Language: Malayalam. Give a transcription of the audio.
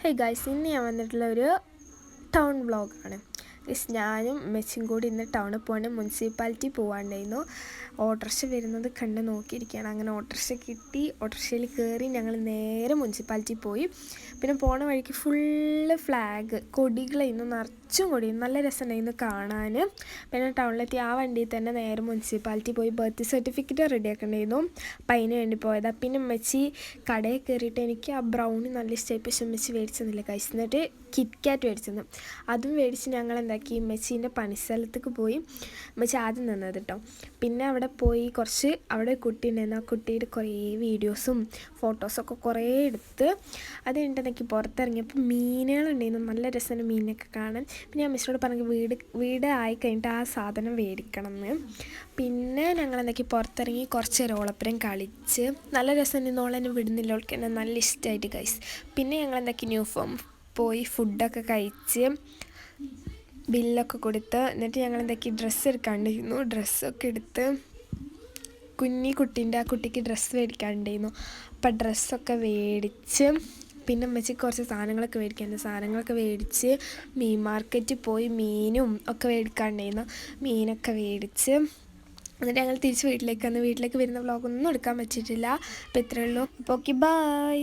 ഹേ ഗൈസ്, ഇന്ന് ഞാൻ വന്നിട്ടുള്ള ഒരു ടൗൺ വ്ളോഗാണ്. ഞാനും മെച്ചും കൂടി ഇന്ന് ടൗണിൽ പോകണം. മുനിസിപ്പാലിറ്റി പോകാണ്ടായിരുന്നു. ഓട്ടോറിക്ഷ വരുന്നത് കണ്ട് നോക്കിയിരിക്കുകയാണ്. അങ്ങനെ ഓട്ടോറിക്ഷ കിട്ടി. ഓട്ടോറിക്ഷയിൽ കയറി ഞങ്ങൾ നേരെ മുനിസിപ്പാലിറ്റി പോയി. പിന്നെ പോണ വഴിക്ക് ഫുള്ള് ഫ്ലാഗ് കൊടികളായിരുന്നു, നിറച്ചും കൊടി. നല്ല രസമുണ്ടായിരുന്നു കാണാൻ. പിന്നെ ടൗണിലെത്തി ആ വണ്ടിയിൽ തന്നെ നേരെ മുനിസിപ്പാലിറ്റി പോയി ബർത്ത് സർട്ടിഫിക്കറ്റ് റെഡിയാക്കണ്ടായിരുന്നു. അപ്പം അതിന് വേണ്ടി പോയതാണ്. പിന്നെ മെച്ചി കടയിൽ കയറിയിട്ട് എനിക്ക് ആ ബ്രൗണി നല്ല ഇഷ്ടമായി. പക്ഷെ മെച്ചി മേടിച്ചെന്നില്ല കഴിച്ചിട്ട് കിറ്റ് കാറ്റ് മേടിച്ചെന്നു. അതും മേടിച്ച് ഞങ്ങൾ എന്താക്കി, മെച്ചീൻ്റെ പണിസ്ഥലത്തേക്ക് പോയി. മെച്ചി ആദ്യം നിന്നത് കേട്ടോ. പിന്നെ അവിടെ പോയി കുറച്ച്, അവിടെ കുട്ടി ഉണ്ടായിരുന്നു. ആ കുട്ടിയുടെ കുറേ വീഡിയോസും ഫോട്ടോസൊക്കെ കുറേ എടുത്ത് അത് കഴിഞ്ഞിട്ട് പുറത്തിറങ്ങിയപ്പോൾ മീനുകളുണ്ടായിരുന്നു. നല്ല രസമാണ് മീനൊക്കെ കാണാൻ. പിന്നെ ഞാൻ മിസ്സിനോട് പറഞ്ഞു വീട് ആയി കഴിഞ്ഞിട്ട് ആ സാധനം മേടിക്കണം എന്ന്. പിന്നെ ഞങ്ങൾ പുറത്തിറങ്ങി കുറച്ച് നേരം ഓളപ്പുരം കളിച്ച് നല്ല രസമുണ്ടായിരുന്നു. ഓളെന്നെ വിടുന്നില്ല, ഓൾക്ക് എന്നെ നല്ല ഇഷ്ടമായിട്ട് ഗൈസ്. പിന്നെ ഞങ്ങൾ ന്യൂ ഫോം പോയി ഫുഡൊക്കെ കഴിച്ച് ബില്ലൊക്കെ കൊടുത്ത് എന്നിട്ട് ഞങ്ങൾ ഡ്രസ്സ് എടുക്കാണ്ടിരുന്നു. ഡ്രസ്സൊക്കെ എടുത്ത് കുട്ടീൻ്റെ ആ കുട്ടിക്ക് ഡ്രസ്സ് മേടിക്കാനുണ്ടായിരുന്നു. അപ്പം ഡ്രസ്സൊക്കെ മേടിച്ച് പിന്നെ അമ്മച്ചിക്ക് കുറച്ച് സാധനങ്ങളൊക്കെ മേടിച്ച് മീൻ മാർക്കറ്റിൽ പോയി മീനും ഒക്കെ മേടിക്കാനുണ്ടായിരുന്നു. മീനൊക്കെ മേടിച്ച് എന്നിട്ട് ഞങ്ങൾ തിരിച്ച് വീട്ടിലേക്ക് വരുന്ന വ്ളോഗൊന്നും എടുക്കാൻ പറ്റിയിട്ടില്ല. അപ്പോൾ ഇത്രയേ ഉള്ളൂ. അപ്പോൾ ഓക്കെ, ബൈ.